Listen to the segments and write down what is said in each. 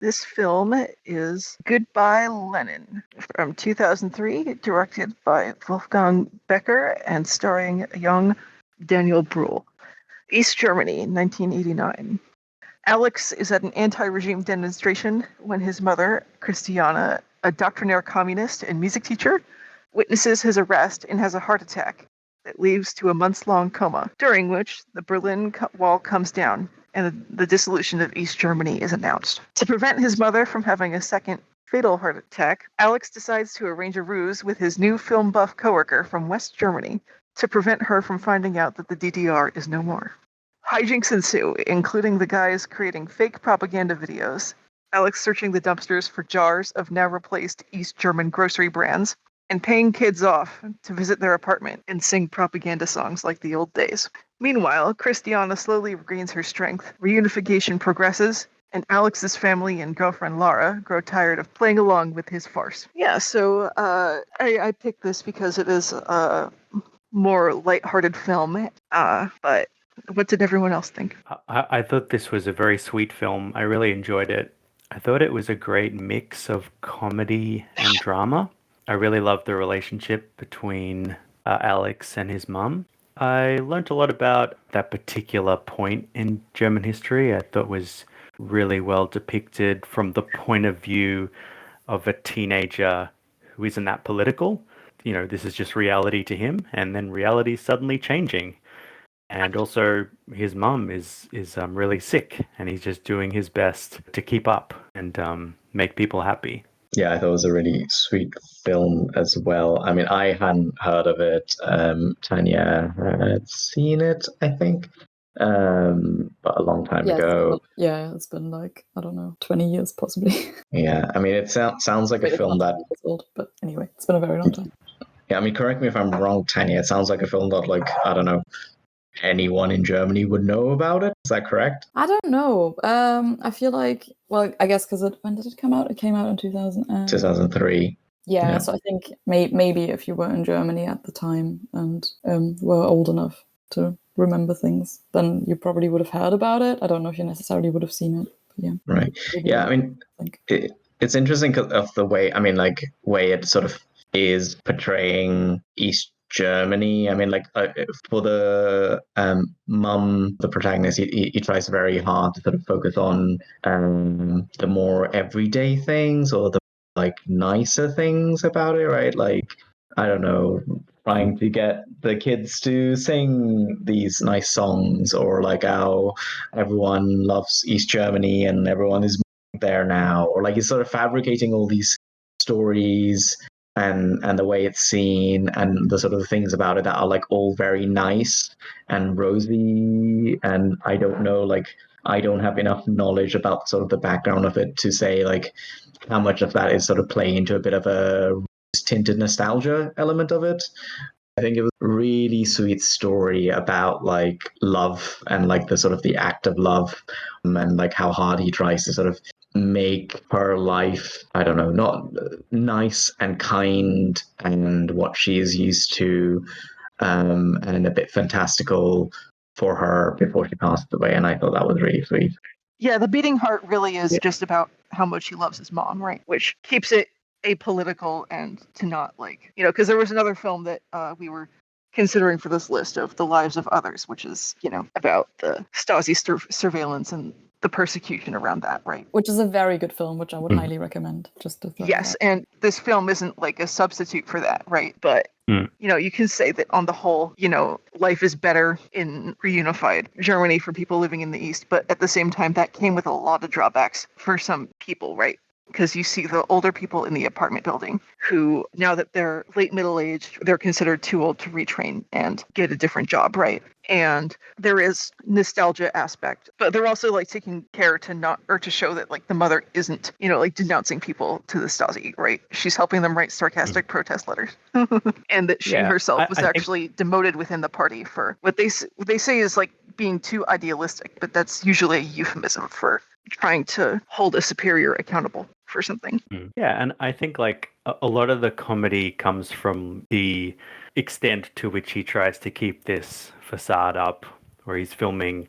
This film is Goodbye Lenin from 2003, directed by Wolfgang Becker and starring young Daniel Bruhl. East Germany, 1989. Alex is at an anti-regime demonstration when his mother, Christiana, a doctrinaire communist and music teacher, witnesses his arrest and has a heart attack that leads to a months-long coma, during which the Berlin Wall comes down and the dissolution of East Germany is announced. To prevent his mother from having a second fatal heart attack, Alex decides to arrange a ruse with his new film buff coworker from West Germany to prevent her from finding out that the DDR is no more. Hijinks ensue, including the guys creating fake propaganda videos, Alex searching the dumpsters for jars of now replaced East German grocery brands, and paying kids off to visit their apartment and sing propaganda songs like the old days. Meanwhile, Christiana slowly regains her strength, reunification progresses, and Alex's family and girlfriend Lara grow tired of playing along with his farce. Yeah, so I picked this because it is a more lighthearted film, but what did everyone else think? I thought this was a very sweet film. I really enjoyed it. I thought it was a great mix of comedy and drama. I really loved the relationship between Alex and his mum. I learnt a lot about that particular point in German history. I thought was really well depicted from the point of view of a teenager who isn't that political. You know, this is just reality to him, and then reality suddenly changing. And also, his mum is really sick, and he's just doing his best to keep up and make people happy. Yeah, I thought it was a really sweet film as well. I mean, I hadn't heard of it. Tanya had seen it, I think, but a long time ago. It's been like, I don't know, 20 years possibly. Yeah, I mean, it sounds like a film that... old, but anyway, it's been a very long time. Yeah, I mean, correct me if I'm wrong, Tanya. It sounds like a film that, like, I don't know, anyone in Germany would know about it. Is that correct? I don't know. I feel like, well, I guess because when did it come out? It came out in 2003. Yeah, so I think maybe if you were in Germany at the time and were old enough to remember things, then you probably would have heard about it. I don't know if you necessarily would have seen it. But yeah. Right. Yeah, I mean, it's interesting because of the way, I mean, like, way it sort of is portraying East Germany. I mean, like, for the mum, the protagonist, he tries very hard to sort of focus on the more everyday things or the like nicer things about it, right? Like, I don't know, trying to get the kids to sing these nice songs, or like how everyone loves East Germany and everyone is there now, or like he's sort of fabricating all these stories and the way it's seen and the sort of things about it that are like all very nice and rosy. And I don't know, like, I don't have enough knowledge about sort of the background of it to say like how much of that is sort of playing into a bit of a tinted nostalgia element of it. I think it was a really sweet story about like love and like the sort of the act of love and like how hard he tries to sort of make her life, I don't know, not nice and kind and what she is used to, and a bit fantastical for her before she passed away. And I thought that was really sweet. Yeah, the beating heart really is just about how much he loves his mom, right? Which keeps it apolitical and to not like, you know, because there was another film that we were considering for this list of The Lives of Others, which is, you know, about the Stasi surveillance and the persecution around that, right? Which is a very good film, which I would highly recommend. Just to yes, and this film isn't like a substitute for that, right? But you know, you can say that on the whole, you know, life is better in reunified Germany for people living in the East, but at the same time, that came with a lot of drawbacks for some people, right? Because you see the older people in the apartment building who, now that they're late middle-aged, they're considered too old to retrain and get a different job, right? And there is nostalgia aspect, but they're also like taking care to not, or to show that like the mother isn't, you know, like denouncing people to the Stasi, right? She's helping them write sarcastic protest letters, and that she herself was actually demoted within the party for what they say is like being too idealistic, but that's usually a euphemism for trying to hold a superior accountable for something. Yeah, and I think like a lot of the comedy comes from the extent to which he tries to keep this facade up, where he's filming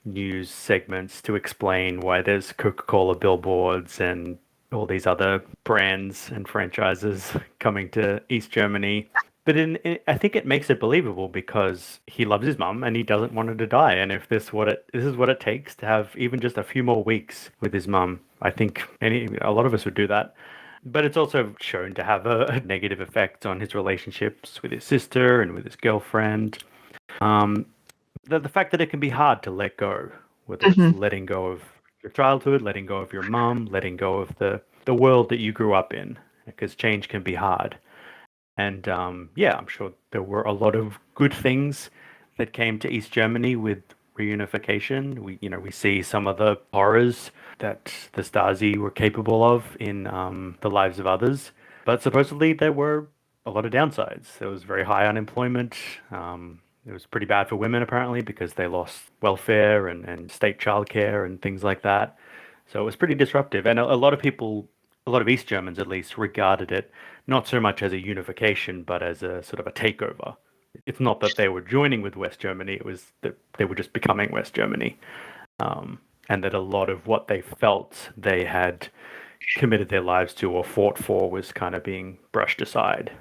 news segments to explain why there's Coca-Cola billboards and all these other brands and franchises coming to East Germany. But I think it makes it believable because he loves his mum and he doesn't want her to die. And if this is what it takes to have even just a few more weeks with his mum, I think a lot of us would do that. But it's also shown to have a negative effect on his relationships with his sister and with his girlfriend. The fact that it can be hard to let go, whether it's letting go of your childhood, letting go of your mum, letting go of the world that you grew up in, because change can be hard. And yeah, I'm sure there were a lot of good things that came to East Germany with reunification. We see some of the horrors that the Stasi were capable of in the lives of others. But supposedly there were a lot of downsides. There was very high unemployment. It was pretty bad for women, apparently, because they lost welfare and state childcare and things like that. So it was pretty disruptive. And a lot of people, a lot of East Germans at least, regarded it not so much as a unification, but as a sort of a takeover. It's not that they were joining with West Germany, it was that they were just becoming West Germany. And that a lot of what they felt they had committed their lives to or fought for was kind of being brushed aside.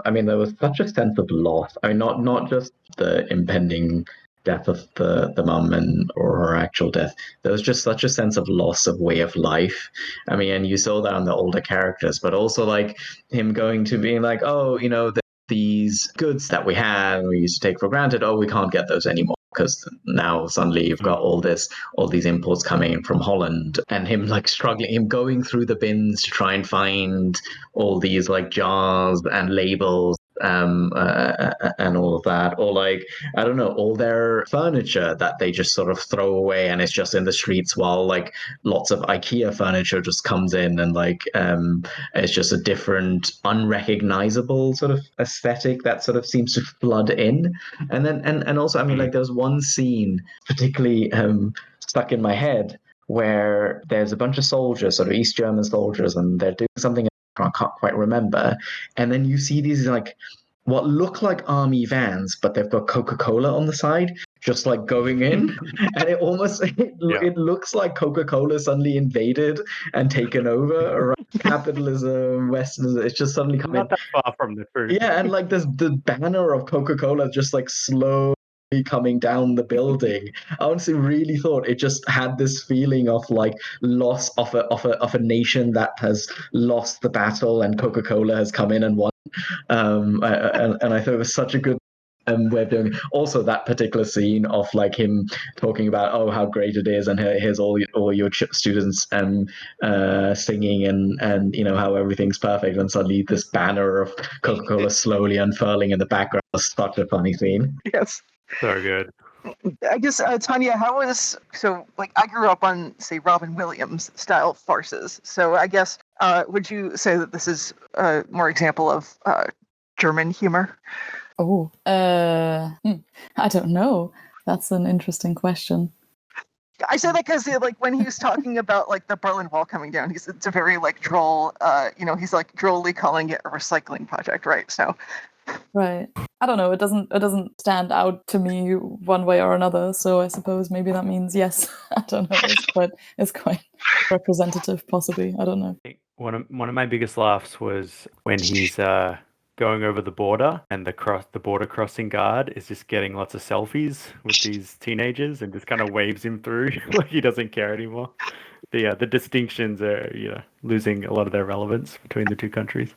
I mean, there was such a sense of loss. I mean, not just the impending death of the mum or her actual death. There was just such a sense of loss of way of life. I mean, and you saw that on the older characters, but also like him going to being like, oh, these goods that we had, we used to take for granted. Oh, we can't get those anymore because now suddenly you've got all these imports coming in from Holland, and him like struggling, him going through the bins to try and find all these like jars and labels and all of that, or like I don't know, all their furniture that they just sort of throw away and it's just in the streets, while like lots of IKEA furniture just comes in and like it's just a different unrecognizable sort of aesthetic that sort of seems to flood in. And then and also I mean like there's one scene particularly stuck in my head where there's a bunch of soldiers, sort of East German soldiers, and they're doing something I can't quite remember. And then you see these like what look like army vans, but they've got Coca-Cola on the side, just like going in. And it almost it looks like Coca-Cola suddenly invaded and taken over around capitalism, Westernism. It's just suddenly coming. Not that far from the truth. Yeah, and like there's the banner of Coca-Cola just like slowly coming down the building. I honestly really thought it just had this feeling of like loss of a nation that has lost the battle, and Coca-Cola has come in and won. And I thought it was such a good way of doing it. Also, that particular scene of like him talking about how great it is, and here's all your students singing and how everything's perfect, and suddenly this banner of Coca-Cola slowly unfurling in the background was such a funny scene. Yes. So good. I guess, Tanja, I grew up on, say, Robin Williams style farces. So I guess, would you say that this is a more example of German humor? Oh, I don't know. That's an interesting question. I say that because like when he was talking about like the Berlin Wall coming down, it's a very like droll, he's like drolly calling it a recycling project, right? So. Right. I don't know. It doesn't stand out to me one way or another. So I suppose maybe that means yes. I don't know. It's quite representative, possibly. I don't know. One of my biggest laughs was when he's going over the border, and the border crossing guard is just getting lots of selfies with these teenagers and just kind of waves him through like he doesn't care anymore. The distinctions are losing a lot of their relevance between the two countries.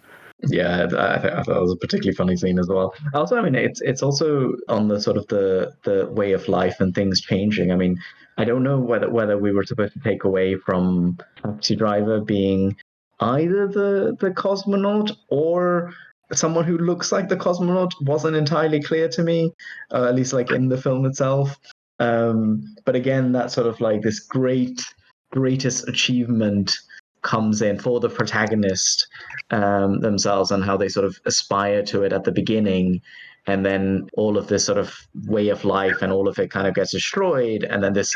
Yeah, I thought it was a particularly funny scene as well. Also, I mean, it's also on the sort of the way of life and things changing. I mean, I don't know whether we were supposed to take away from Taxi Driver being either the cosmonaut or someone who looks like the cosmonaut. Wasn't entirely clear to me, at least like in the film itself. But again, that sort of like this greatest achievement comes in for the protagonist themselves, and how they sort of aspire to it at the beginning, and then all of this sort of way of life and all of it kind of gets destroyed, and then this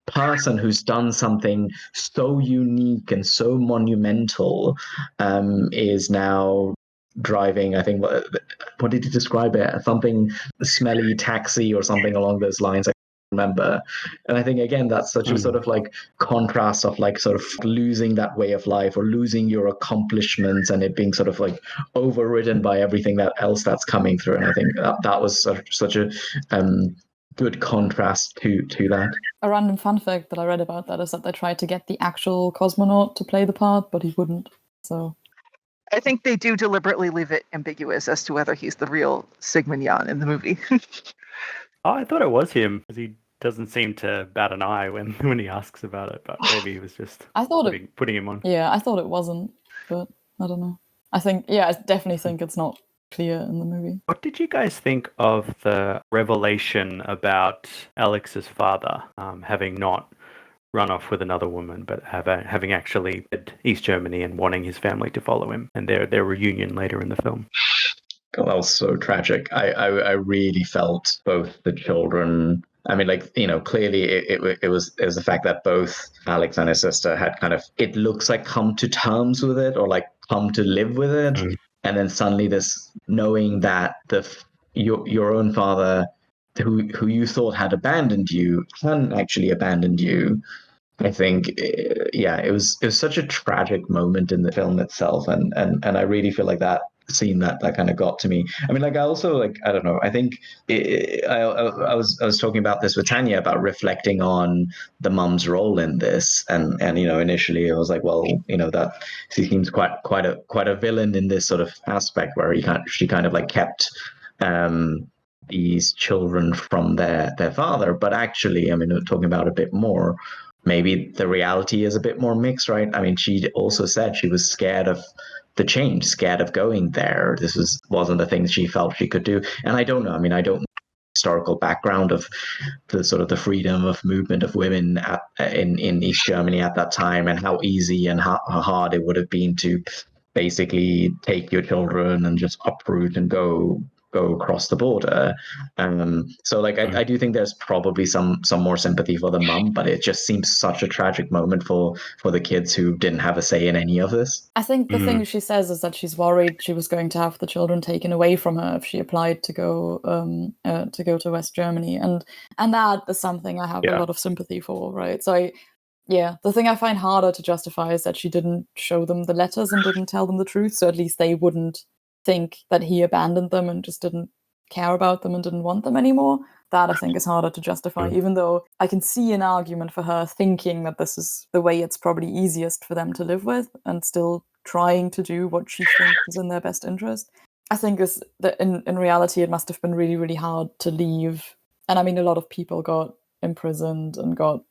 person who's done something so unique and so monumental is now driving, I think, what did he describe it? Something smelly taxi or something along those lines. remember. And I think, again, that's such a sort of like contrast of like sort of losing that way of life or losing your accomplishments and it being sort of like overridden by everything that else that's coming through. And I think that was such a good contrast to that. A random fun fact that I read about that is that they tried to get the actual cosmonaut to play the part, but he wouldn't. So I think they do deliberately leave it ambiguous as to whether he's the real Sigmund Jan in the movie. Oh, I thought it was him because he doesn't seem to bat an eye when he asks about it, but maybe he was just putting him on. Yeah, I thought it wasn't, but I don't know. I definitely think it's not clear in the movie. What did you guys think of the revelation about Alex's father having not run off with another woman, but having actually led East Germany and wanting his family to follow him, and their reunion later in the film? God, that was so tragic. I really felt both the children. I mean, like, you know, clearly it was the fact that both Alex and his sister had kind of, it looks like, come to terms with it or like come to live with it. And then suddenly this knowing that your own father, who you thought had abandoned you, hadn't actually abandoned you. I think, it was such a tragic moment in the film itself, and I really feel like that scene that kind of got to me. I mean, like, I also, like, I don't know, I think I was talking about this with Tanya about reflecting on the mum's role in this, and you know, initially I was like, well, you know, that she seems quite a villain in this sort of aspect where she kind of like kept these children from their father, but actually, I mean, talking about a bit more, maybe the reality is a bit more mixed, right? I mean, she also said she was scared of the change, scared of going there. This wasn't a thing she felt she could do. And I don't know. I mean, I don't know the historical background of the sort of the freedom of movement of women in East Germany at that time, and how easy and how hard it would have been to basically take your children and just uproot and go across the border. So like I do think there's probably some more sympathy for the mum, but it just seems such a tragic moment for the kids who didn't have a say in any of this. I think the thing she says is that she's worried she was going to have the children taken away from her if she applied to go to West Germany, and that is something I have a lot of sympathy for, right? So the thing I find harder to justify is that she didn't show them the letters and didn't tell them the truth, so at least they wouldn't think that he abandoned them and just didn't care about them and didn't want them anymore. That I think is harder to justify, even though I can see an argument for her thinking that this is the way it's probably easiest for them to live with and still trying to do what she thinks is in their best interest. I think is that in reality it must have been really, really hard to leave. And I mean, a lot of people got imprisoned and got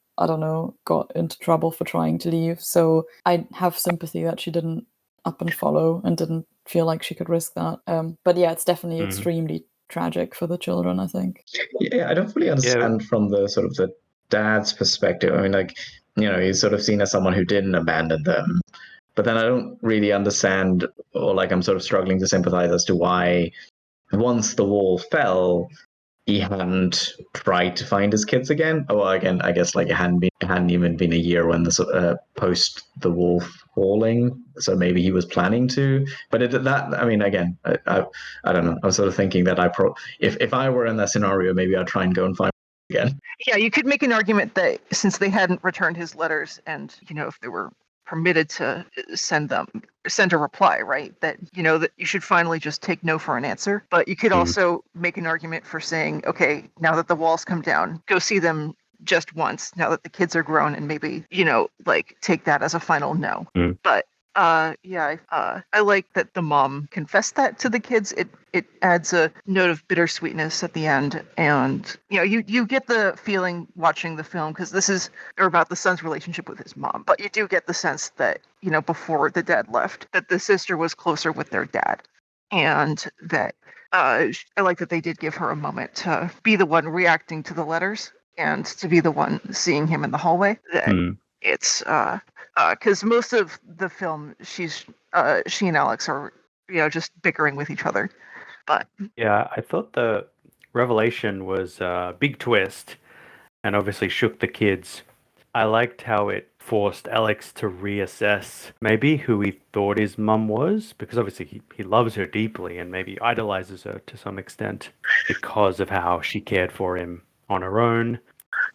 into trouble for trying to leave. So I have sympathy that she didn't up and follow and didn't feel like she could risk that. But yeah, it's definitely extremely tragic for the children, I think. Yeah, I don't fully understand from the sort of the dad's perspective. I mean, like, you know, he's sort of seen as someone who didn't abandon them. But then I don't really understand, or like I'm sort of struggling to sympathize as to why once the wall fell, he hadn't tried to find his kids again. Oh, well, again, I guess like it hadn't even been a year when the post the wall falling, so maybe he was planning to. But I mean, again, I don't know. I was sort of thinking that if I were in that scenario, maybe I'd try and go and find him again. Yeah, you could make an argument that since they hadn't returned his letters, and you know, if they were permitted to send a reply, right, that you know that you should finally just take no for an answer. But you could also make an argument for saying, okay, now that the walls come down, go see them just once, now that the kids are grown, and maybe, you know, like take that as a final no. But I like that the mom confessed that to the kids. It adds a note of bittersweetness at the end, and you know, you get the feeling watching the film, because they're about the son's relationship with his mom, but you do get the sense that, you know, before the dad left, that the sister was closer with their dad, and that I like that they did give her a moment to be the one reacting to the letters and to be the one seeing him in the hallway. That it's because most of the film she and Alex are, you know, just bickering with each other. But yeah, I thought the revelation was a big twist and obviously shook the kids. I liked how it forced Alex to reassess maybe who he thought his mum was, because obviously he loves her deeply and maybe idolizes her to some extent because of how she cared for him on her own.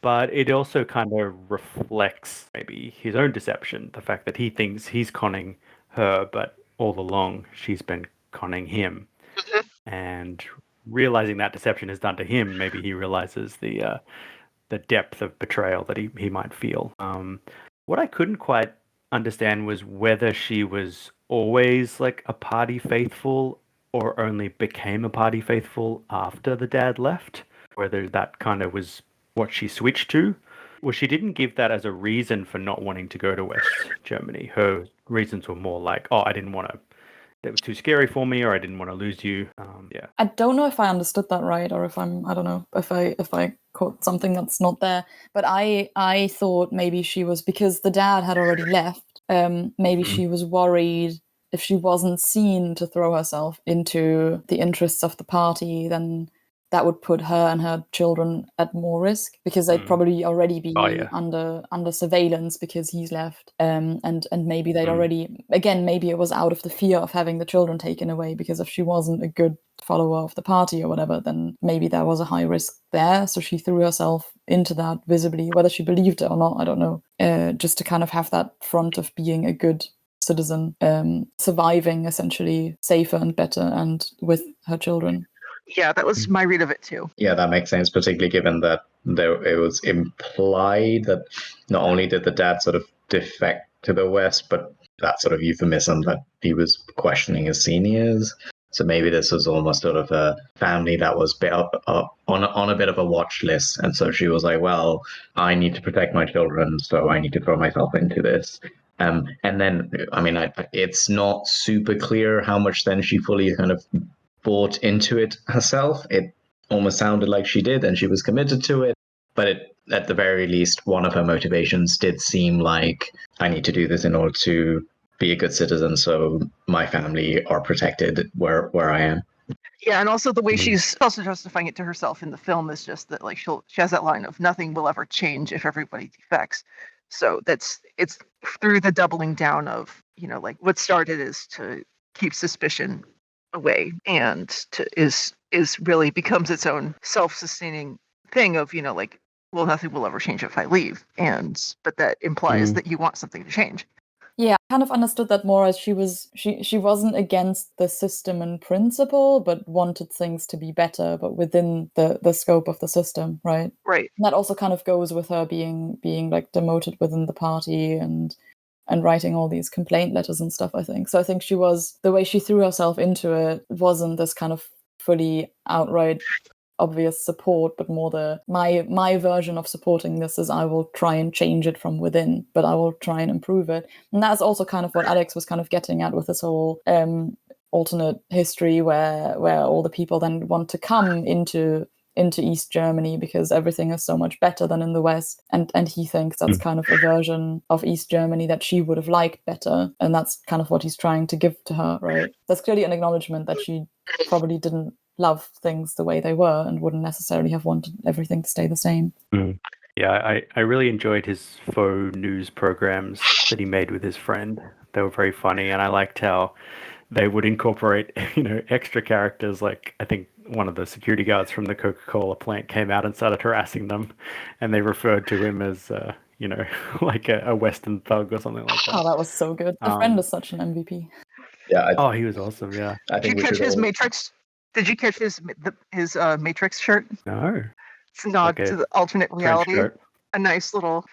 but it also kind of reflects maybe his own deception, the fact that he thinks he's conning her, but all along she's been conning him. And realizing that deception is done to him, maybe he realizes the depth of betrayal that he might feel. What I couldn't quite understand was whether she was always like a party faithful or only became a party faithful after the dad left, whether that kind of was what she switched to. Well, she didn't give that as a reason for not wanting to go to West Germany. Her reasons were more like, oh, I didn't want to, that was too scary for me, or I didn't want to lose you. Yeah. I don't know if I understood that right, or if I don't know if I caught something that's not there. But I thought maybe she was, because the dad had already left. Maybe she was worried if she wasn't seen to throw herself into the interests of the party, then that would put her and her children at more risk, because they'd probably already be under surveillance because he's left. And maybe they'd already, again, maybe it was out of the fear of having the children taken away, because if she wasn't a good follower of the party or whatever, then maybe there was a high risk there. So she threw herself into that visibly, whether she believed it or not, I don't know, just to kind of have that front of being a good citizen, surviving essentially safer and better and with her children. Yeah, that was my read of it too. Yeah, that makes sense, particularly given that it was implied that not only did the dad sort of defect to the West, but that sort of euphemism that he was questioning his seniors. So maybe this was almost sort of a family that was on a bit of a watch list. And so she was like, well, I need to protect my children, so I need to throw myself into this. And then, I mean, it's not super clear how much then she fully kind of bought into it herself. It almost sounded like she did, and she was committed to it. But at the very least, one of her motivations did seem like, I need to do this in order to be a good citizen, so my family are protected where I am. Yeah, and also the way she's also justifying it to herself in the film is just that, like, she has that line of nothing will ever change if everybody defects. So it's through the doubling down of, like, what started is to keep suspicion away, and is really becomes its own self-sustaining thing of, like, well, nothing will ever change if I leave, but that implies that you want something to change. Yeah, I kind of understood that more as she wasn't against the system in principle, but wanted things to be better, but within the scope of the system, right? Right. And that also kind of goes with her being like demoted within the party and writing all these complaint letters and stuff, I think. So I think the way she threw herself into it wasn't this kind of fully outright obvious support, but more my version of supporting this is I will try and change it from within, but I will try and improve it. And that's also kind of what Alex was kind of getting at with this whole alternate history where all the people then want to come into East Germany because everything is so much better than in the West. And he thinks that's kind of a version of East Germany that she would have liked better. And that's kind of what he's trying to give to her, right? That's clearly an acknowledgement that she probably didn't love things the way they were and wouldn't necessarily have wanted everything to stay the same. Yeah, I really enjoyed his faux news programs that he made with his friend. They were very funny, and I liked how they would incorporate, extra characters. Like, I think one of the security guards from the Coca-Cola plant came out and started harassing them, and they referred to him as, like a Western thug or something like that. Oh, that was so good. The friend is such an MVP. Yeah. He was awesome. Yeah. Did you catch his Matrix? Did you catch his Matrix shirt? No. It's a nod to the alternate reality. A nice little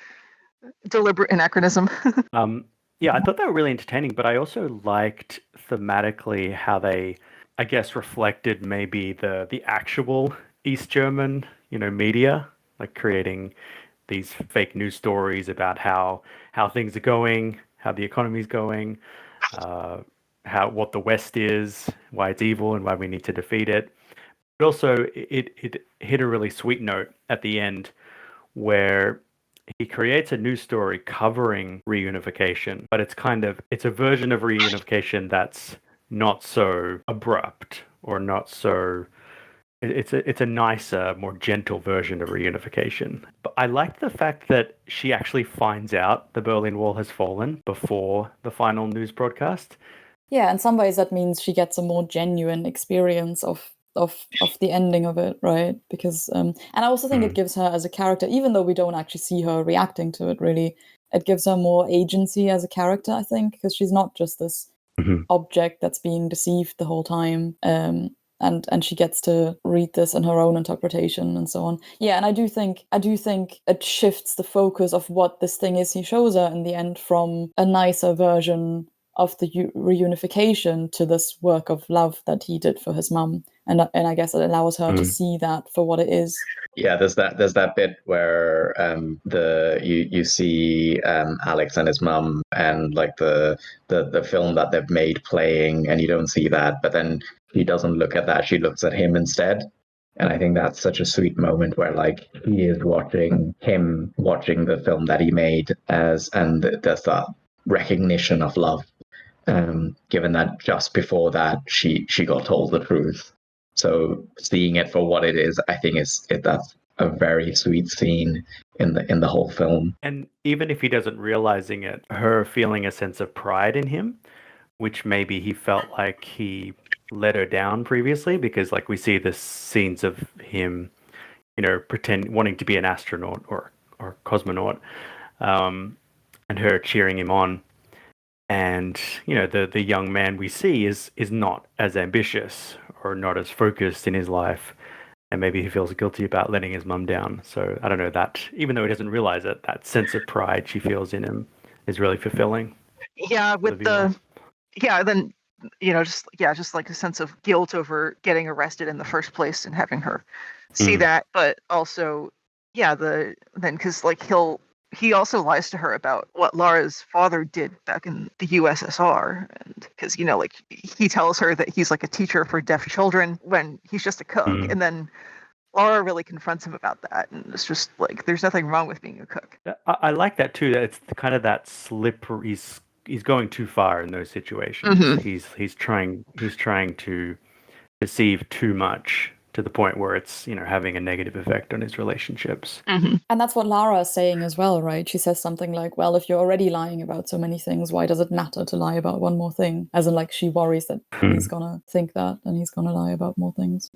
deliberate anachronism. Yeah, I thought they were really entertaining, but I also liked thematically how they, I guess, reflected maybe the actual East German, media, like creating these fake news stories about how things are going, how the economy's going, what the West is, why it's evil, and why we need to defeat it. But also, it hit a really sweet note at the end where he creates a news story covering reunification, but it's a version of reunification that's not so abrupt or not so. It's a nicer, more gentle version of reunification. But I like the fact that she actually finds out the Berlin Wall has fallen before the final news broadcast. Yeah, in some ways that means she gets a more genuine experience of the ending of it, right? Because and I also think it gives her as a character, even though we don't actually see her reacting to it really, it gives her more agency as a character, I think, because she's not just this object that's being deceived the whole time. And she gets to read this in her own interpretation and so on. Yeah, and I do think it shifts the focus of what this thing is he shows her in the end from a nicer version of the reunification to this work of love that he did for his mum, and I guess it allows her to see that for what it is. Yeah, there's that bit where you see Alex and his mum and like the film that they've made playing, and you don't see that, but then she doesn't look at that; she looks at him instead. And I think that's such a sweet moment where like he is watching the film that he made and there's that recognition of love. Given that just before that she got told the truth. So seeing it for what it is, I think that's a very sweet scene in the whole film. And even if he doesn't realizing it, her feeling a sense of pride in him, which maybe he felt like he let her down previously, because like we see the scenes of him, wanting to be an astronaut or cosmonaut, and her cheering him on. And the young man we see is not as ambitious or not as focused in his life, and maybe he feels guilty about letting his mum down. So I don't know, that even though he doesn't realize it, that sense of pride she feels in him is really fulfilling. Yeah, then just like a sense of guilt over getting arrested in the first place and having her see that, but also because like he also lies to her about what Lara's father did back in the USSR. And because, like he tells her that he's like a teacher for deaf children when he's just a cook. And then Lara really confronts him about that. And it's just like, there's nothing wrong with being a cook. I like that too. That it's kind of that slippery, he's going too far in those situations. He's trying to deceive too much, to the point where it's having a negative effect on his relationships. And that's what Lara is saying as well, right? She says something like, well, if you're already lying about so many things, why does it matter to lie about one more thing? As in, like, she worries that he's gonna think that and he's gonna lie about more things.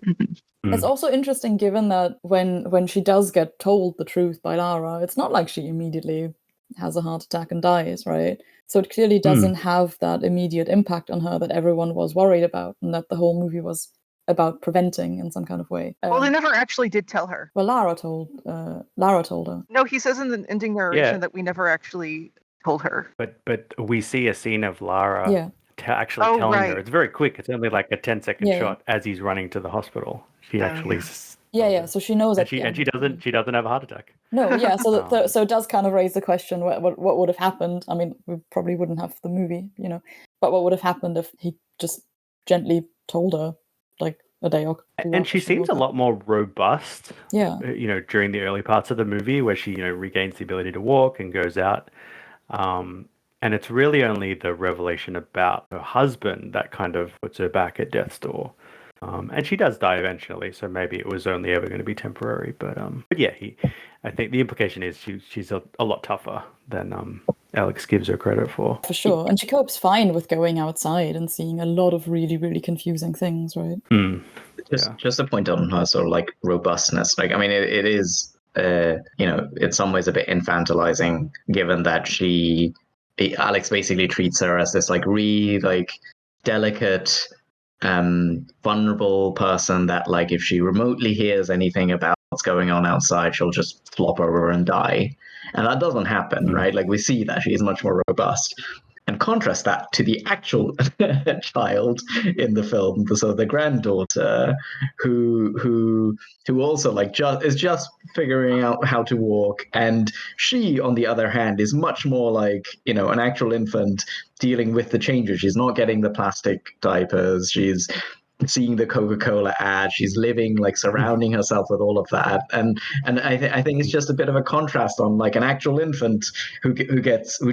It's also interesting, given that when she does get told the truth by Lara, it's not like she immediately has a heart attack and dies, right? So it clearly doesn't have that immediate impact on her that everyone was worried about, and that the whole movie was about preventing in some kind of way. Well, they never actually did tell her. Well, Lara told her. No, he says in the ending narration that we never actually told her. But we see a scene of Lara actually telling her. It's very quick. It's only like a 10-second shot as he's running to the hospital. She actually. So she knows that. And she doesn't have a heart attack. No, so it does kind of raise the question: what would have happened? I mean, we probably wouldn't have the movie, but what would have happened if he just gently told her, like a day or two? And she seems a lot more robust. Yeah. During the early parts of the movie, where she regains the ability to walk and goes out. And it's really only the revelation about her husband that kind of puts her back at death's door. And she does die eventually, so maybe it was only ever going to be temporary. But yeah, I think the implication is she's a lot tougher than Alex gives her credit for. For sure, and she copes fine with going outside and seeing a lot of really, really confusing things, right? Just a point on her sort of like robustness. Like, I mean, it is, in some ways a bit infantilizing, given that Alex basically treats her as this like really like delicate, vulnerable person that like if she remotely hears anything about what's going on outside, she'll just flop over and die. And that doesn't happen, right? Like we see that she is much more robust. And contrast that to the actual child in the film, so the granddaughter, who also like is just figuring out how to walk, and she, on the other hand, is much more like an actual infant dealing with the changes. She's not getting the plastic diapers. She's seeing the Coca-Cola ad. She's living, like, surrounding herself with all of that, and I think it's just a bit of a contrast on like an actual infant who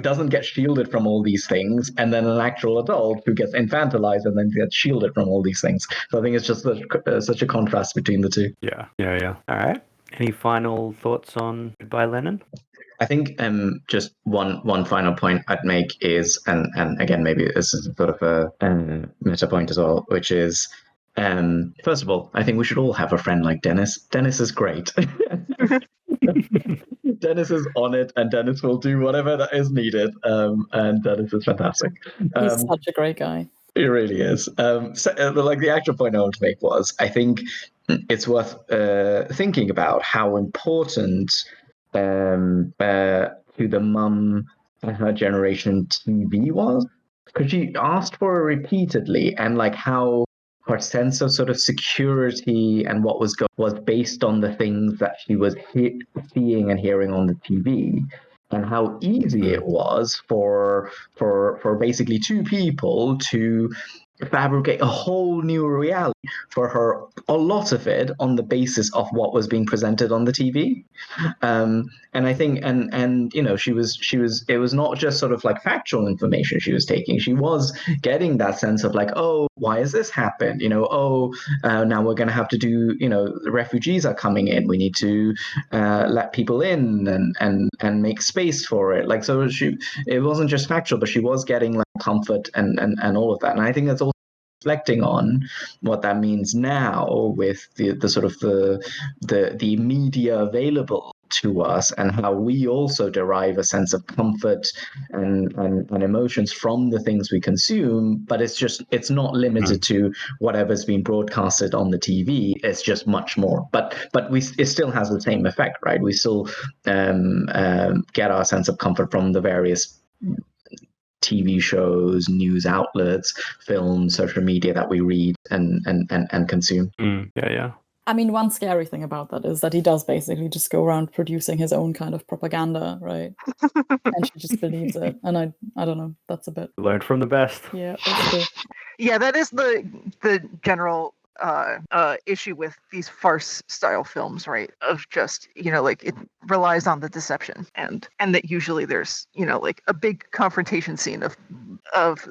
doesn't get shielded from all these things, and then an actual adult who gets infantilized and then gets shielded from all these things. So I think it's just such a contrast between the two. Yeah. All right. Any final thoughts on Goodbye Lenin? I think just one final point I'd make is, and again, maybe this is sort of a meta point as well, which is First of all, I think we should all have a friend like Dennis. Dennis is great. Dennis is on it, and Dennis will do whatever that is needed. And Dennis is fantastic. He's such a great guy. He really is. Like the actual point I want to make was, I think it's worth thinking about how important to the mum and her generation TV was, because she asked for it repeatedly, and like how her sense of sort of security and what was based on the things that she was seeing and hearing on the TV, and how easy it was for basically two people to fabricate a whole new reality for her, a lot of it on the basis of what was being presented on the TV. And I think, and you know, she was, it was not just sort of like factual information she was taking. She was getting that sense of like, oh, why has this happened? You know, now we're going to have to do, you know, the refugees are coming in. We need to let people in and make space for it. Like, so it wasn't just factual, but she was getting like comfort and all of that. And I think that's also reflecting on what that means now with the sort of the media available to us, and how we also derive a sense of comfort and emotions from the things we consume. But it's not limited to whatever's being broadcasted on the TV. It's just much more. But it still has the same effect, right? We still get our sense of comfort from the various TV shows, news outlets, films, social media that we read and consume. Yeah. I mean, one scary thing about that is that he does basically just go around producing his own kind of propaganda, right? And she just believes it. And I don't know, that's a bit... Learn from the best. Yeah, that's true. Yeah, that is the general issue with these farce style films, right? Of just, you know, like it relies on the deception, and that usually there's, you know, like a big confrontation scene of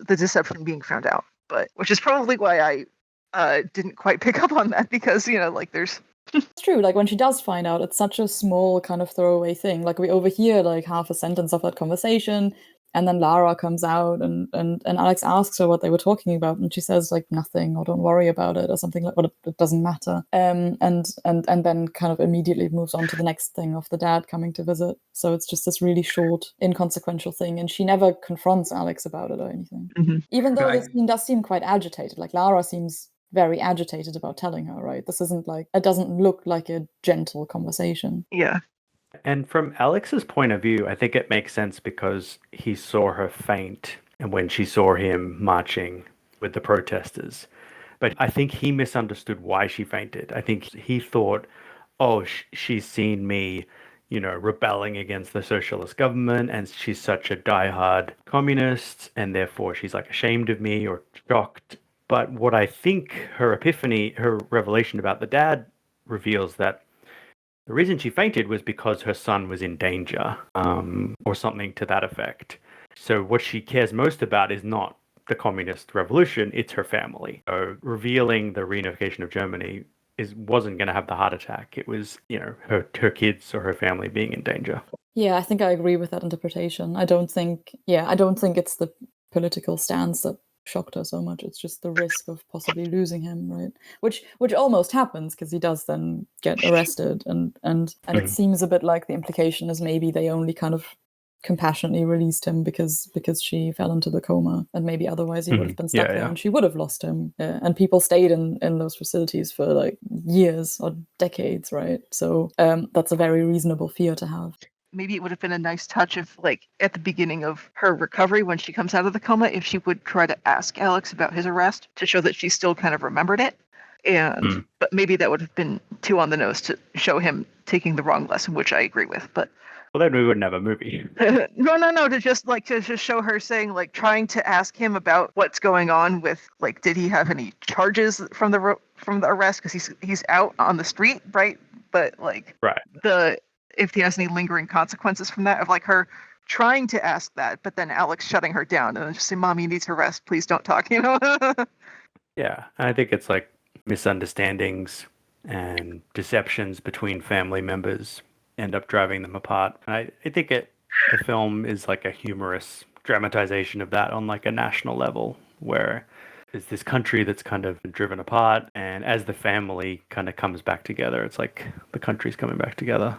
the deception being found out. But which is probably why I didn't quite pick up on that, because, you know, like there's... It's true, like when she does find out, it's such a small kind of throwaway thing. Like we overhear like half a sentence of that conversation, and then Lara comes out and Alex asks her what they were talking about, and she says like nothing, or don't worry about it, or something like, well, it doesn't matter. And then kind of immediately moves on to the next thing of the dad coming to visit. So it's just this really short, inconsequential thing, and she never confronts Alex about it or anything. Mm-hmm. Even though the scene does seem quite agitated. Like Lara seems very agitated about telling her, right? This isn't like, it doesn't look like a gentle conversation. Yeah. And from Alex's point of view, I think it makes sense because he saw her faint and when she saw him marching with the protesters. But I think he misunderstood why she fainted. I think he thought, oh, she's seen me, you know, rebelling against the socialist government, and she's such a diehard communist, and therefore she's like ashamed of me or shocked. But what I think her epiphany, her revelation about the dad reveals that the reason she fainted was because her son was in danger, or something to that effect. So what she cares most about is not the communist revolution, it's her family. So revealing the reunification of Germany wasn't going to have the heart attack. It was, you know, her kids or her family being in danger. Yeah, I think I agree with that interpretation. I don't think it's the political stance that shocked her so much. It's just the risk of possibly losing him, right? Which almost happens, because he does then get arrested, and it seems a bit like the implication is maybe they only kind of compassionately released him because she fell into the coma, and maybe otherwise he would have been stuck there and she would have lost him. And people stayed in those facilities for like years or decades, right? So that's a very reasonable fear to have. Maybe it would have been a nice touch if, like, at the beginning of her recovery, when she comes out of the coma, if she would try to ask Alex about his arrest to show that she still kind of remembered it. And but maybe that would have been too on the nose to show him taking the wrong lesson, which I agree with. But well, then we wouldn't have a movie. No, to just show her saying, like, trying to ask him about what's going on with, like, did he have any charges from the arrest, because he's out on the street, right? But like, right, if he has any lingering consequences from that, of like her trying to ask that, but then Alex shutting her down and then just saying, "Mom, you need to rest. Please don't talk." You know? Yeah, I think it's like misunderstandings and deceptions between family members end up driving them apart. And I think the film is like a humorous dramatization of that on like a national level, where is this country that's kind of driven apart, and as the family kind of comes back together, it's like the country's coming back together.